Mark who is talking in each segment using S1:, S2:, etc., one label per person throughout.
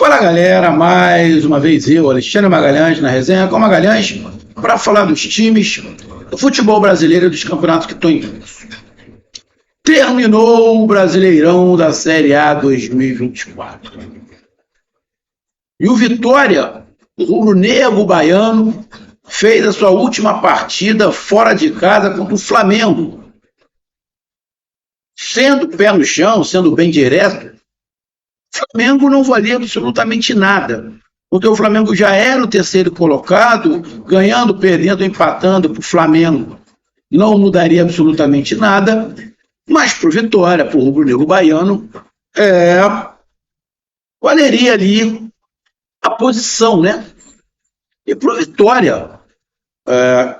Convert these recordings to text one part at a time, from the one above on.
S1: Fala galera, mais uma vez eu, Alexandre Magalhães, na resenha com Magalhães, para falar dos times do futebol brasileiro e dos campeonatos que estão em curso. Terminou o Brasileirão da Série A 2024. E o Vitória, o rubro-negro baiano, fez a sua última partida fora de casa contra o Flamengo. Sendo pé no chão, sendo bem direto, o Flamengo não valia absolutamente nada, porque o Flamengo já era o terceiro colocado, ganhando, perdendo, empatando para o Flamengo. Não mudaria absolutamente nada, mas para o Vitória, para o rubro-negro baiano, valeria ali a posição, né? E para o Vitória,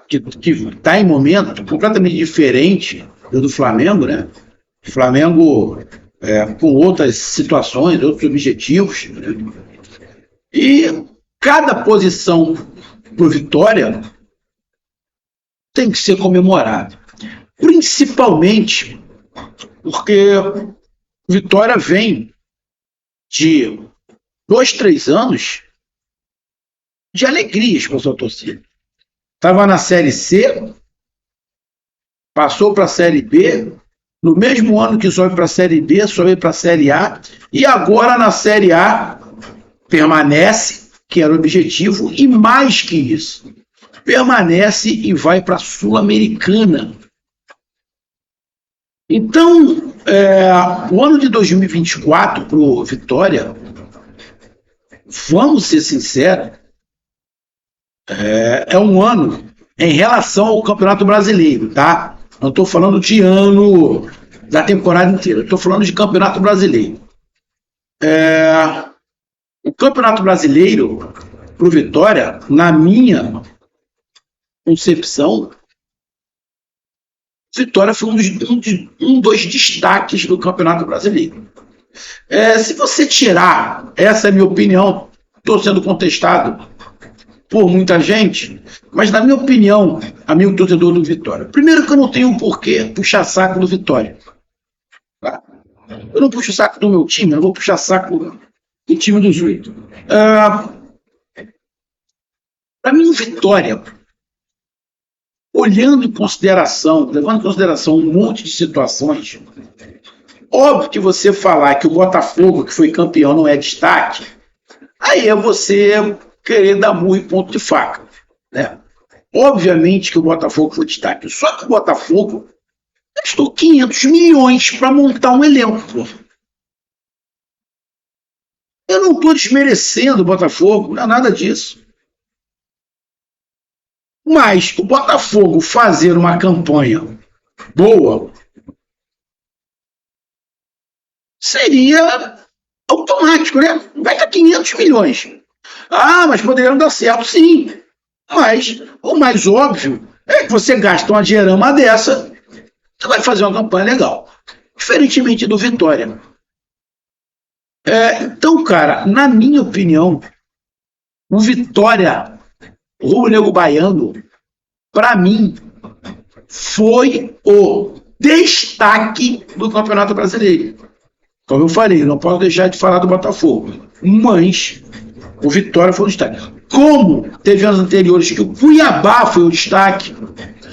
S1: que está em momento completamente diferente do Flamengo, né? O Flamengo com outras situações, outros objetivos, né? E cada posição para o Vitória tem que ser comemorada, principalmente porque Vitória vem de 2, 3 anos de alegrias para a sua torcida. Estava na Série C, passou para a Série B, no mesmo ano que sobe para a Série B, sobe para a Série A, e agora na Série A permanece, que era o objetivo, e mais que isso, permanece e vai para a Sul-Americana. Então, o ano de 2024 para o Vitória, vamos ser sinceros, é um ano em relação ao Campeonato Brasileiro, tá? Não estou falando de ano da temporada inteira, estou falando de Campeonato Brasileiro. O Campeonato Brasileiro, para o Vitória, na minha concepção, Vitória foi um dos destaques do Campeonato Brasileiro. Se você tirar, essa é a minha opinião, estou sendo contestado por muita gente, mas na minha opinião, amigo torcedor do Vitória, primeiro que eu não tenho por que puxar saco do Vitória. Tá? Eu não puxo saco do meu time, eu vou puxar saco do time dos 8. Para mim, o Vitória, olhando em consideração, levando em consideração um monte de situações, óbvio que você falar que o Botafogo, que foi campeão, não é destaque, aí é você querer dar murro em ponto de faca, né? Obviamente que o Botafogo foi destaque, só que o Botafogo gastou 500 milhões para montar um elenco. Eu não estou desmerecendo o Botafogo, não é nada disso. Mas o Botafogo fazer uma campanha boa seria automático, né? Vai dar 500 milhões. Mas poderiam dar certo, sim. Mas o mais óbvio é que você gasta uma dinheirama dessa, você vai fazer uma campanha legal. Diferentemente do Vitória. Então, cara, na minha opinião, o Vitória, o rubro-negro baiano, para mim, foi o destaque do Campeonato Brasileiro. Como eu falei, não posso deixar de falar do Botafogo. Mas o Vitória foi o destaque. Como teve anos anteriores que o Cuiabá foi o destaque,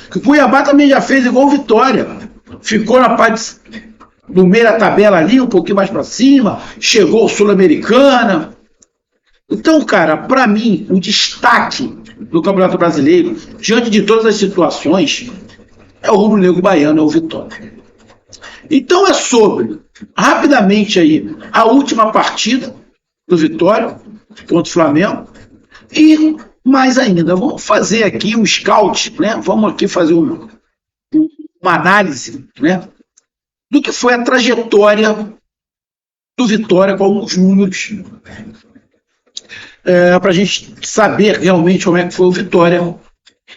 S1: que o Cuiabá também já fez igual o Vitória. Ficou na parte do meio da tabela ali, um pouquinho mais para cima, chegou Sul-Americana. Então, cara, para mim, o destaque do Campeonato Brasileiro, diante de todas as situações, é o rubro-negro baiano, é o Vitória. Então é sobre, rapidamente aí, a última partida do Vitória contra o Flamengo, e mais ainda, vamos fazer aqui um scout, né? Vamos aqui fazer uma análise, né, do que foi a trajetória do Vitória com alguns números, para a gente saber realmente como é que foi o Vitória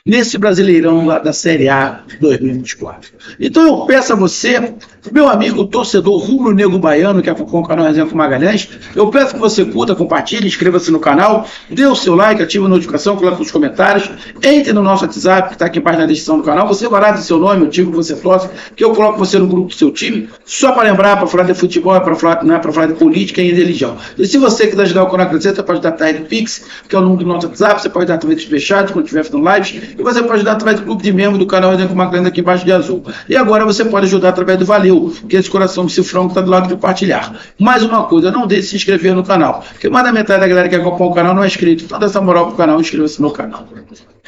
S1: nesse Brasileirão lá da Série A 2024. Então eu peço a você, meu amigo torcedor rubro-negro baiano que acompanha o canal Resenha com Magalhães, eu peço que você curta, compartilhe, inscreva-se no canal, dê o seu like, ative a notificação, coloque nos comentários, entre no nosso WhatsApp, que está aqui embaixo na descrição do canal, você guarda seu nome, o time que você torce, que eu coloco você no grupo do seu time, só para lembrar, para falar de futebol, não é para falar de política e de religião. E se você quiser ajudar o canal a crescer, você pode dar através do Pix, que é o número do nosso WhatsApp, você pode dar através dos fechados, quando estiver fazendo lives, e você pode ajudar através do clube de membro do canal Resenha com Magalhães aqui embaixo de azul. E agora você pode ajudar através do Valeu, que é esse coração de cifrão que está do lado de compartilhar. Mais uma coisa, não deixe de se inscrever no canal, porque mais da metade da galera que acompanha o canal não é inscrito. Então dá essa moral pro canal, inscreva-se no canal.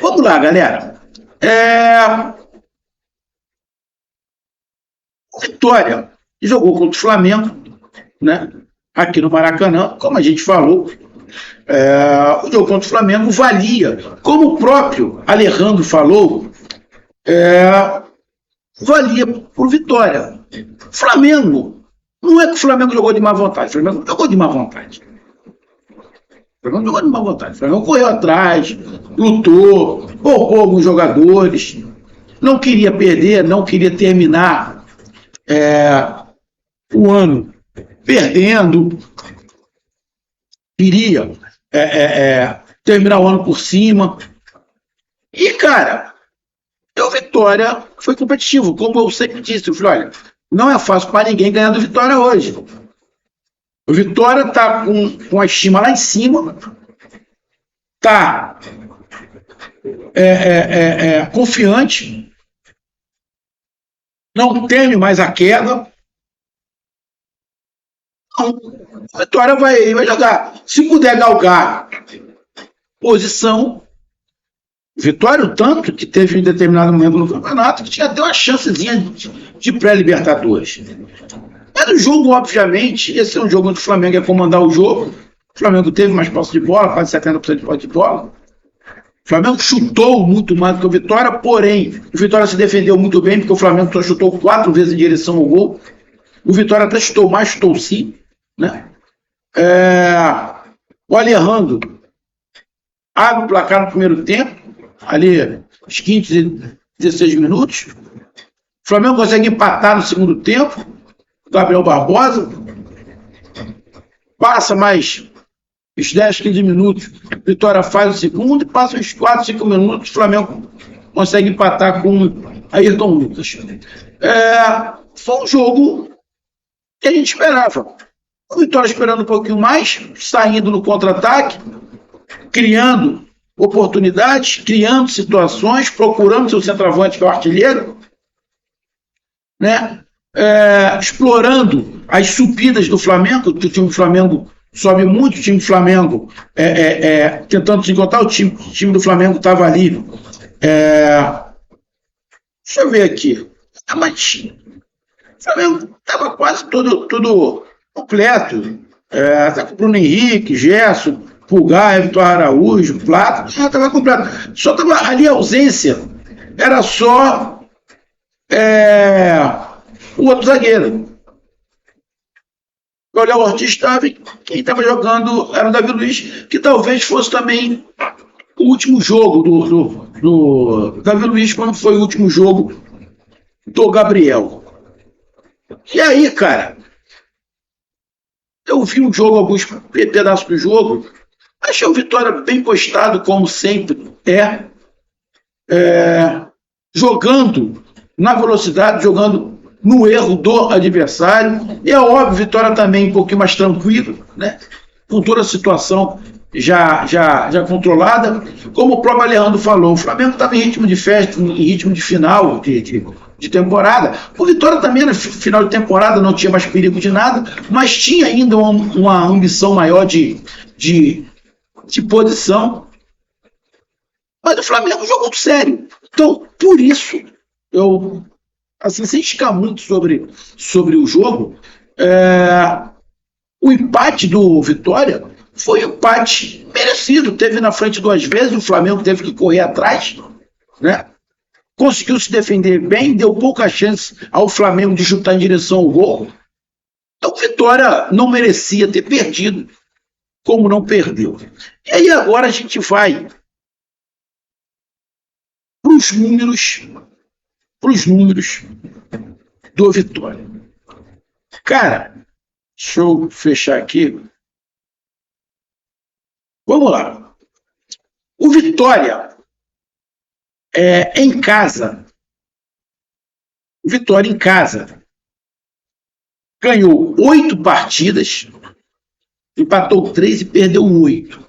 S1: Vamos lá, galera. Vitória jogou contra o Flamengo, né? Aqui no Maracanã, como a gente falou, o jogo contra o Flamengo valia, como o próprio Alejandro falou, valia por vitória. Flamengo, não é que o Flamengo jogou de má vontade, o Flamengo não jogou de má vontade. O Flamengo jogou de má vontade, o Flamengo correu atrás, lutou, poupou alguns jogadores, não queria perder, não queria terminar o ano perdendo, queria terminar o ano por cima. E, cara, o Vitória foi competitivo, como eu sempre disse. Eu falei, olha, não é fácil para ninguém ganhar do Vitória hoje. O Vitória está com a estima lá em cima, está confiante, não teme mais a queda. A Vitória vai jogar, se puder galgar posição. Vitória, o tanto que teve em determinado momento no campeonato, que tinha até uma chancezinha de pré-libertadores. Mas o jogo, obviamente, esse é um jogo onde o Flamengo ia comandar o jogo. O Flamengo teve mais posse de bola, quase 70% de posse de bola. O Flamengo chutou muito mais do que o Vitória, porém, o Vitória se defendeu muito bem, porque o Flamengo só chutou 4 vezes em direção ao gol. O Vitória até chutou mais, chutou sim, né? O Alejandro abre o placar no primeiro tempo, ali, os 15, 16 minutos. O Flamengo consegue empatar no segundo tempo. Gabriel Barbosa. Passa mais os 10, 15 minutos. Vitória faz o segundo e passa uns 4, 5 minutos. O Flamengo consegue empatar com Ayrton Lucas. Foi um jogo que a gente esperava. O Vitória esperando um pouquinho mais, saindo no contra-ataque, criando oportunidades, criando situações, procurando seu centroavante, que é o artilheiro, né? Explorando as subidas do Flamengo, que o time do Flamengo sobe muito, o time do Flamengo tentando se encontrar, o time do Flamengo estava ali. Deixa eu ver aqui. Mas o Flamengo estava quase todo completo. Tá com o Bruno Henrique, Gerson, Pulgar, Vitor Araújo, Plata, estava completo. Só estava ali a ausência, era só o outro zagueiro. O Léo Ortiz estava, quem estava jogando era o Davi Luiz, que talvez fosse também o último jogo do Davi Luiz, quando foi o último jogo do Gabriel. E aí, cara, eu vi o jogo, alguns pedaços do jogo, achei o Vitória bem postado, como sempre jogando na velocidade, jogando no erro do adversário. E é óbvio, Vitória também um pouquinho mais tranquilo, né? Com toda a situação já controlada. Como o próprio Alejandro falou, o Flamengo estava em ritmo de festa, em ritmo de final de temporada. O Vitória também, no final de temporada, não tinha mais perigo de nada, mas tinha ainda uma ambição maior de posição. Mas o Flamengo jogou sério. Então, por isso, eu, assim, sem ficar muito sobre o jogo, o empate do Vitória foi um empate merecido. Teve na frente 2 vezes, o Flamengo teve que correr atrás, né? Conseguiu se defender bem, deu pouca chance ao Flamengo de chutar em direção ao gol. Então, o Vitória não merecia ter perdido, como não perdeu. E aí agora a gente vai para os números do Vitória. Cara, deixa eu fechar aqui. Vamos lá. O Vitória em casa. O Vitória em casa ganhou 8 partidas, empatou 3 e perdeu 8.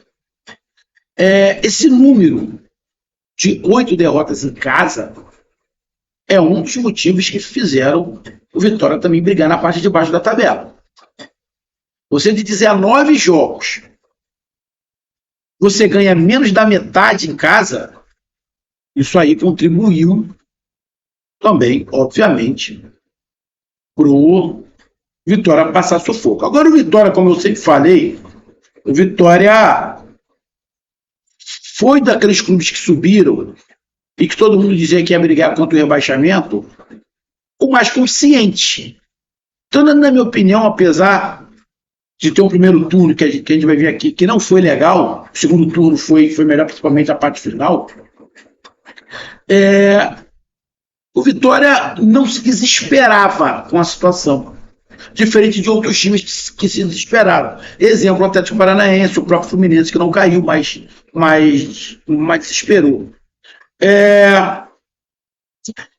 S1: Esse número de 8 derrotas em casa é um dos motivos que fizeram o Vitória também brigar na parte de baixo da tabela. Você de 19 jogos, você ganha menos da metade em casa, isso aí contribuiu também, obviamente, para o Vitória passar sufoco. Agora o Vitória, como eu sempre falei, o Vitória foi daqueles clubes que subiram e que todo mundo dizia que ia brigar contra o rebaixamento, o mais consciente. Então, na minha opinião, apesar de ter um primeiro turno, que a gente vai ver aqui, que não foi legal, o segundo turno foi melhor, principalmente a parte final, o Vitória não se desesperava com a situação, diferente de outros times que se desesperaram. Exemplo, o Atlético Paranaense, o próprio Fluminense, que não caiu, mas desesperou.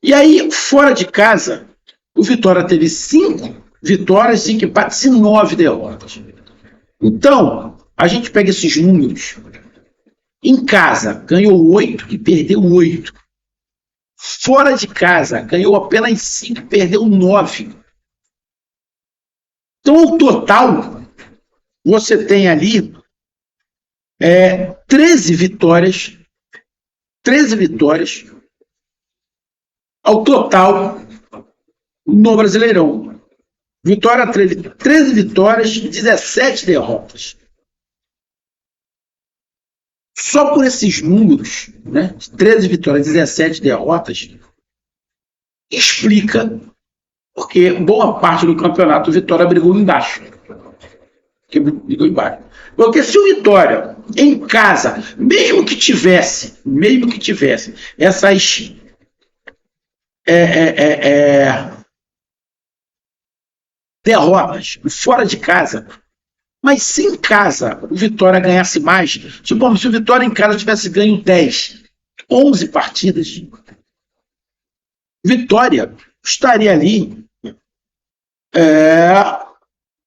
S1: E aí, fora de casa, o Vitória teve 5 vitórias, 5 empates e 9 derrotas. Então, a gente pega esses números. Em casa, ganhou 8 e perdeu 8. Fora de casa, ganhou apenas 5 e perdeu 9. Então, o total, você tem ali 13 vitórias. 13 vitórias ao total no Brasileirão. Vitória 13 vitórias, 17 derrotas. Só por esses números, né, 13 vitórias, 17 derrotas, explica porque boa parte do campeonato o Vitória brigou embaixo. Porque se o Vitória, em casa, mesmo que tivesse essas derrotas fora de casa, mas se em casa o Vitória ganhasse mais, tipo, se o Vitória em casa tivesse ganho 10, 11 partidas, Vitória estaria ali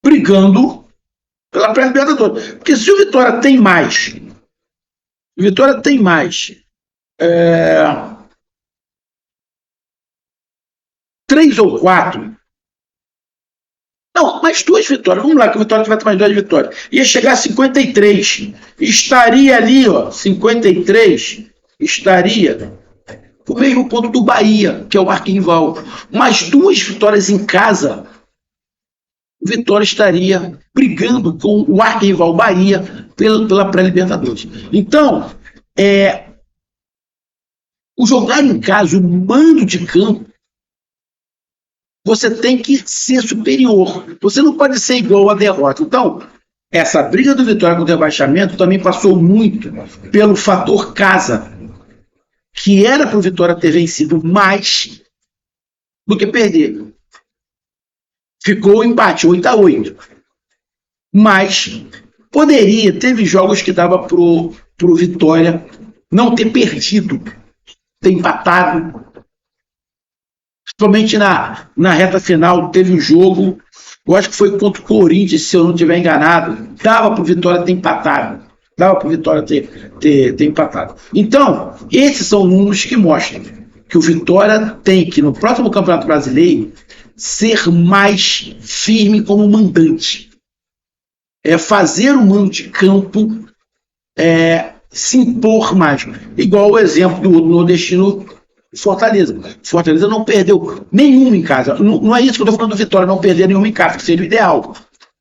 S1: brigando pela pré-libertadores. Porque se o Vitória tem mais, 3 ou 4, não, mais 2 vitórias, vamos lá, que o Vitória tivesse mais 2 vitórias, ia chegar a 53, estaria ali, 53, estaria o mesmo ponto do Bahia, que é o arquirrival. Mais 2 vitórias em casa, o Vitória estaria brigando com o arquirrival Bahia pela pré-libertadores. Então, o jogar em casa, o mando de campo, você tem que ser superior. Você não pode ser igual à derrota. Então, essa briga do Vitória com o rebaixamento também passou muito pelo fator casa, que era para o Vitória ter vencido mais do que perder. Ficou o empate, 8-8. Mas poderia, teve jogos que dava pro Vitória não ter perdido, ter empatado. Principalmente na reta final, teve um jogo, eu acho que foi contra o Corinthians, se eu não estiver enganado, dava pro Vitória ter empatado. ter empatado. Então, esses são números que mostram que o Vitória tem que, no próximo Campeonato Brasileiro, ser mais firme como mandante. Fazer o mando de campo se impor mais. Igual o exemplo do nordestino Fortaleza. Fortaleza não perdeu nenhum em casa. Não é isso que eu estou falando do Vitória, não perder nenhum em casa, que seria o ideal.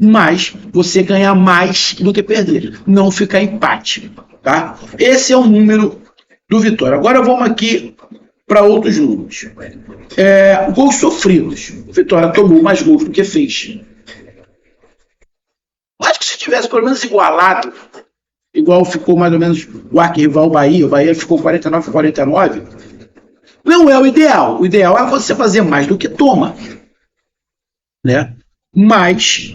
S1: Mas você ganhar mais do que perder. Não ficar empate. Tá? Esse é o número do Vitória. Agora vamos aqui para outros números. Gols sofridos. O Vitória tomou mais gols do que fez. Acho que se tivesse pelo menos igualado, igual ficou mais ou menos o arquirrival Bahia, o Bahia ficou 49-49, Não é o ideal. O ideal é você fazer mais do que toma, né? Mas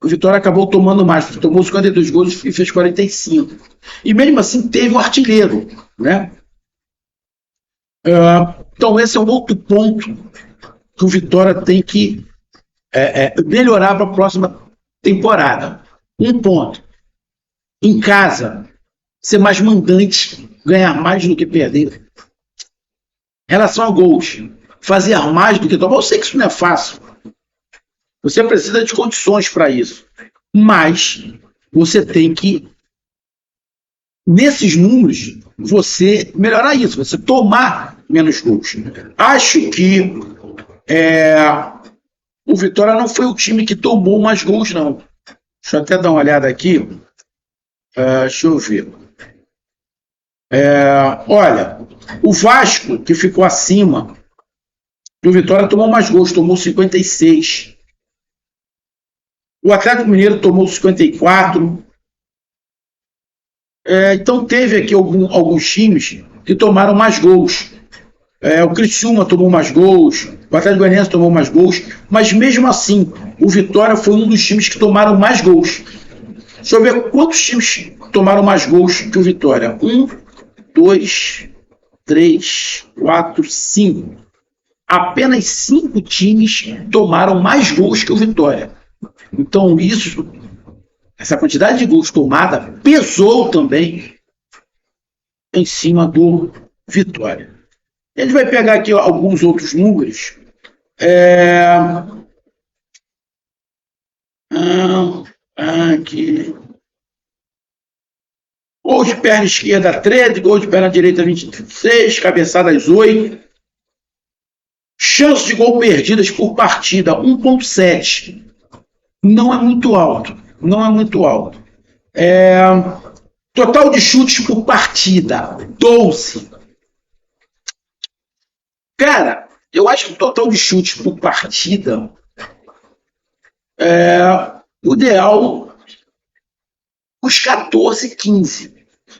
S1: o Vitória acabou tomando mais, tomou 52 gols e fez 45. E mesmo assim teve um artilheiro, né? Então esse é um outro ponto que o Vitória tem que melhorar para a próxima temporada. Um ponto. Em casa, ser mais mandante, ganhar mais do que perder. Em relação a gols, fazer mais do que tomar. Eu sei que isso não é fácil. Você precisa de condições para isso. Mas você tem que, nesses números, você melhorar isso, você tomar menos gols. Acho que o Vitória não foi o time que tomou mais gols, não. Deixa eu até dar uma olhada aqui. Deixa eu ver. Olha, o Vasco, que ficou acima do Vitória, tomou mais gols, tomou 56. O Atlético Mineiro tomou 54. Então teve aqui alguns times que tomaram mais gols. O Criciúma tomou mais gols, o Atlético Goianiense tomou mais gols, mas mesmo assim, o Vitória foi um dos times que tomaram mais gols. Deixa eu ver quantos times tomaram mais gols que o Vitória. 1, 2, 3, 4, 5. Apenas 5 times tomaram mais gols que o Vitória. Então essa quantidade de gols tomada pesou também em cima do Vitória. A gente vai pegar aqui alguns outros números. Aqui. Gol de perna esquerda 13, gol de perna direita 26, cabeçadas 8. Chance de gol perdidas por partida 1,7. Não é muito alto. Não é muito alto. Total de chutes por partida 12. Cara, eu acho que o total de chutes por partida o ideal os 14, 15.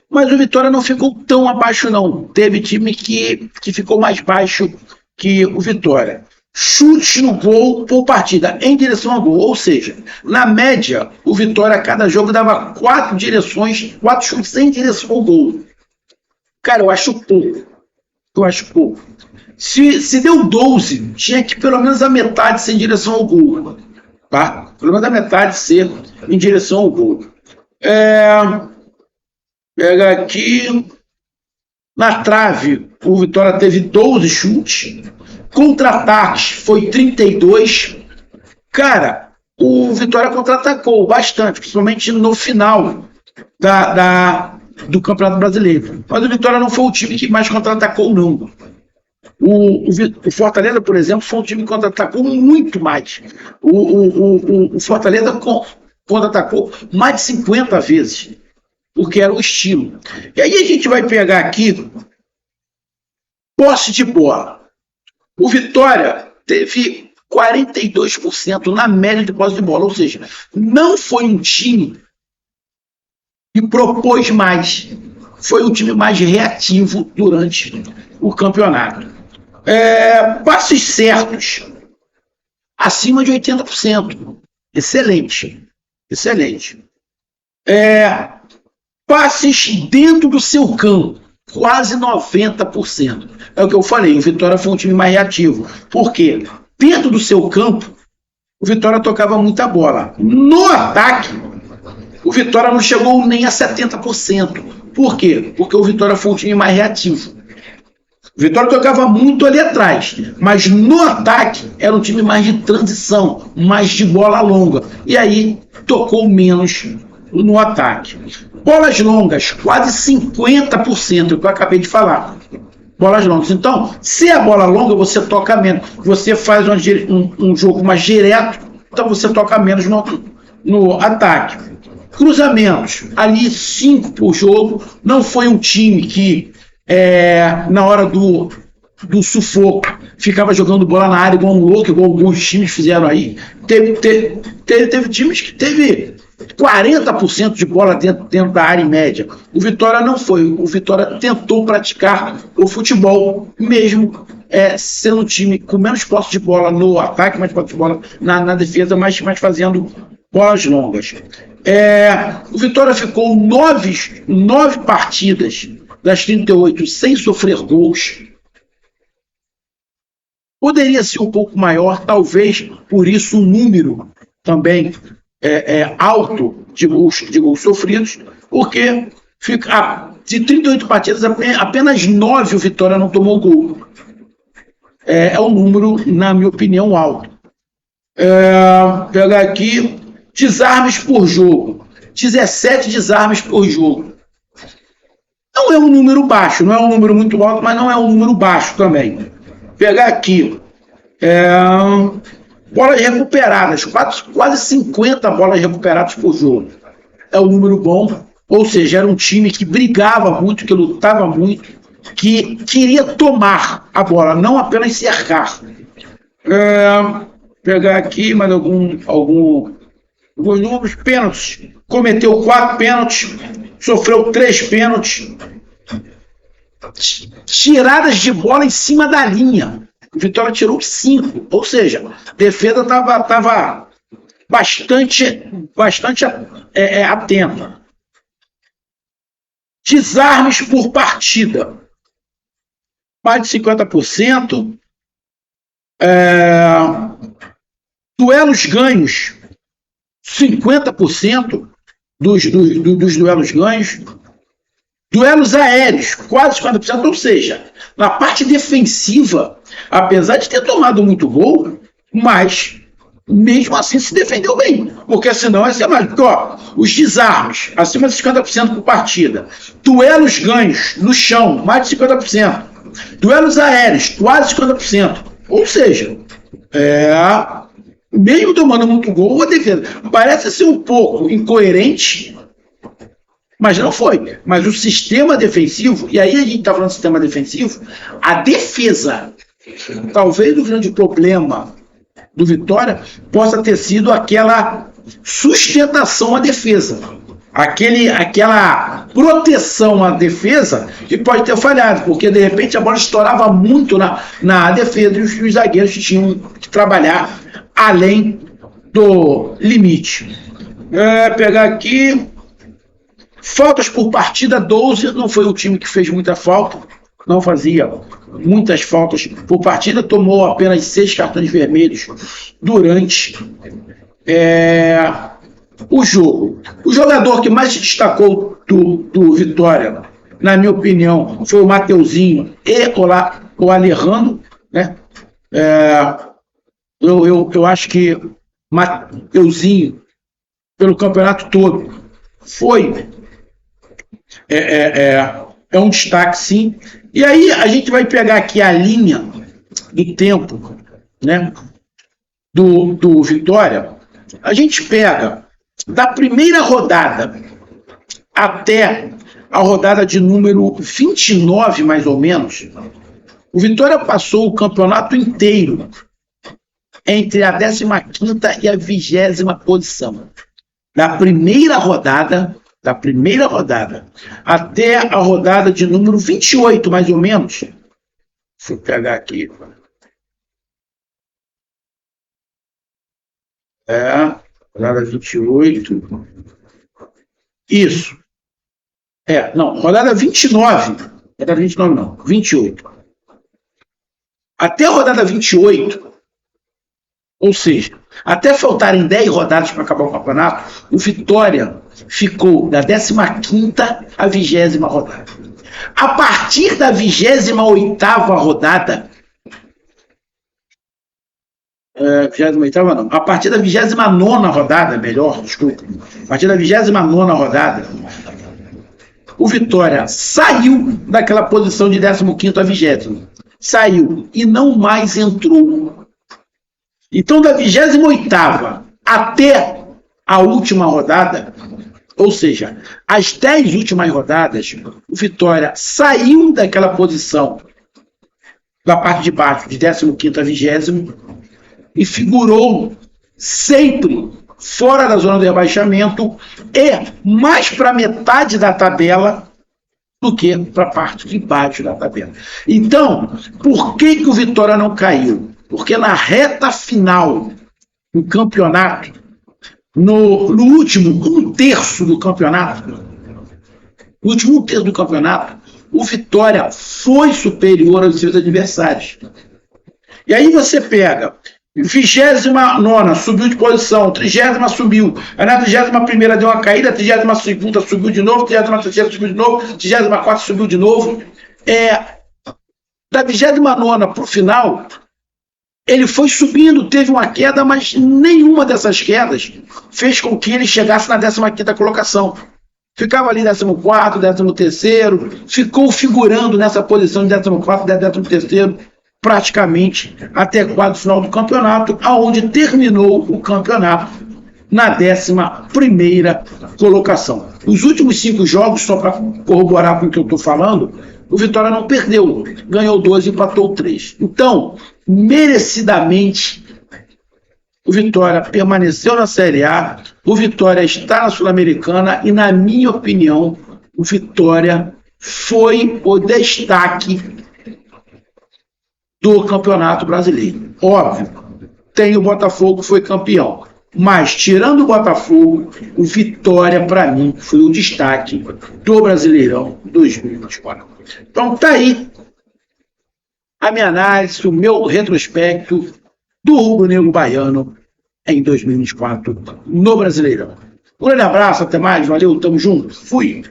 S1: Mas o Vitória não ficou tão abaixo, não. Teve time que ficou mais baixo que o Vitória. Chutes no gol por partida, em direção ao gol. Ou seja, na média, o Vitória a cada jogo dava 4 chutes em direção ao gol. Cara, eu acho pouco. Se deu 12, tinha que pelo menos a metade ser em direção ao gol. Tá? Pelo menos a metade ser em direção ao gol. Pega aqui. Na trave, o Vitória teve 12 chutes. Contra-ataques foi 32. Cara, o Vitória contra-atacou bastante, principalmente no final do Campeonato Brasileiro. Mas o Vitória não foi o time que mais contra-atacou, não. O Fortaleza, por exemplo, foi um time que contra-atacou muito mais. O Fortaleza contra-atacou mais de 50 vezes, porque era o estilo. E aí a gente vai pegar aqui posse de bola. O Vitória teve 42% na média de posse de bola, ou seja, não foi um time que propôs mais, foi um time mais reativo durante o campeonato. Passes certos, acima de 80%. Excelente. Passes dentro do seu campo, quase 90%. É o que eu falei, o Vitória foi um time mais reativo. Por quê? Dentro do seu campo, o Vitória tocava muita bola. No ataque, o Vitória não chegou nem a 70%. Por quê? Porque o Vitória foi um time mais reativo. O Vitória tocava muito ali atrás, mas no ataque era um time mais de transição, mais de bola longa. E aí tocou menos no ataque. Bolas longas, quase 50%, que eu acabei de falar. Bolas longas. Então, se é bola longa, você toca menos. Você faz um jogo mais direto, então você toca menos no ataque. Cruzamentos, ali 5 por jogo. Não foi um time que, na hora do sufoco, ficava jogando bola na área igual um louco, igual alguns times fizeram aí. Teve times que teve 40% de bola dentro da área média. O Vitória não foi. O Vitória tentou praticar o futebol, mesmo sendo um time com menos posse de bola no ataque, mais posse de bola na defesa, mas fazendo bolas longas. O Vitória ficou 9 partidas das 38 sem sofrer gols. Poderia ser um pouco maior, talvez por isso o número também alto de gols sofridos, porque de 38 partidas, apenas 9 o Vitória não tomou gol. É um número, na minha opinião, alto. Pegar aqui, desarmes por jogo. 17 desarmes por jogo. Não é um número baixo, não é um número muito alto, mas não é um número baixo também. Pegar aqui, bolas recuperadas, quase 50 bolas recuperadas por jogo. É um número bom, ou seja, era um time que brigava muito, que lutava muito, que queria tomar a bola, não apenas cercar. Pegar aqui mais alguns números. Pênaltis. Cometeu 4 pênaltis, sofreu 3 pênaltis. Tiradas de bola em cima da linha. O Vitória tirou 5, ou seja, a defesa estava bastante atenta. Desarmes por partida. Mais de 50%. Duelos ganhos. 50% dos duelos ganhos. Duelos aéreos, quase 50%, ou seja, na parte defensiva, apesar de ter tomado muito gol, mas mesmo assim se defendeu bem, porque senão ia ser mais. Porque, os desarmes, acima de 50% por partida, duelos ganhos no chão, mais de 50%, duelos aéreos, quase 50%, ou seja, mesmo tomando muito gol, a defesa parece ser um pouco incoerente, mas não foi. Mas o sistema defensivo, e aí a gente está falando de sistema defensivo, a defesa, talvez o grande problema do Vitória possa ter sido aquela sustentação à defesa. Aquela proteção à defesa que pode ter falhado, porque de repente a bola estourava muito na defesa e os zagueiros tinham que trabalhar além do limite. Pegar aqui. Faltas por partida, 12, não foi o time que fez muita falta, não fazia muitas faltas por partida, tomou apenas 6 cartões vermelhos durante o jogo. O jogador que mais se destacou do Vitória, na minha opinião, foi o Mateuzinho e o Alejandro, né? Eu acho que Mateuzinho, pelo campeonato todo, foi um destaque, sim. E aí a gente vai pegar aqui a linha do tempo, né, do Vitória. A gente pega da primeira rodada até a rodada de número 29, mais ou menos. O Vitória passou o campeonato inteiro entre a 15ª e a 20ª posição. Da primeira rodada até a rodada de número 28, mais ou menos. Deixa eu pegar aqui. Rodada 28. Isso. Rodada 29. Rodada 29 não, 28. Até a rodada 28, ou seja, até faltarem 10 rodadas para acabar o campeonato, o Vitória ficou da 15ª à 20ª rodada. A partir da 28ª rodada, 28ª não, a partir da 29ª rodada, a partir da 29ª rodada, o Vitória saiu daquela posição de 15º a 20º. Saiu e não mais entrou. Então, da 28ª até a última rodada, ou seja, as 10 últimas rodadas, o Vitória saiu daquela posição da parte de baixo, de 15º a 20º, e figurou sempre fora da zona do rebaixamento e mais para metade da tabela do que para a parte de baixo da tabela. Então, por que o Vitória não caiu? Porque na reta final do campeonato, no último um terço do campeonato, o Vitória foi superior aos seus adversários. E aí você pega 29ª subiu de posição, 30ª subiu, aí na 31ª deu uma caída, 32ª subiu de novo, 33ª subiu de novo, 34ª subiu de novo. Da 29ª para o final, ele foi subindo, teve uma queda, mas nenhuma dessas quedas fez com que ele chegasse na 15ª colocação. Ficava ali 14º, 13º, ficou figurando nessa posição de 14º, 13º, praticamente até quase o final do campeonato, aonde terminou o campeonato na 11ª colocação. Os últimos 5 jogos, só para corroborar com o que eu estou falando, o Vitória não perdeu, ganhou 12 e empatou 3. Então, merecidamente, o Vitória permaneceu na Série A, o Vitória está na Sul-Americana e, na minha opinião, o Vitória foi o destaque do Campeonato Brasileiro. Óbvio, tem o Botafogo que foi campeão, mas tirando o Botafogo, o Vitória, para mim, foi o destaque do Brasileirão 2024. Então tá aí a minha análise, o meu retrospecto do rubro-negro baiano em 2024 no Brasileirão. Um grande abraço, até mais, valeu, tamo junto, fui!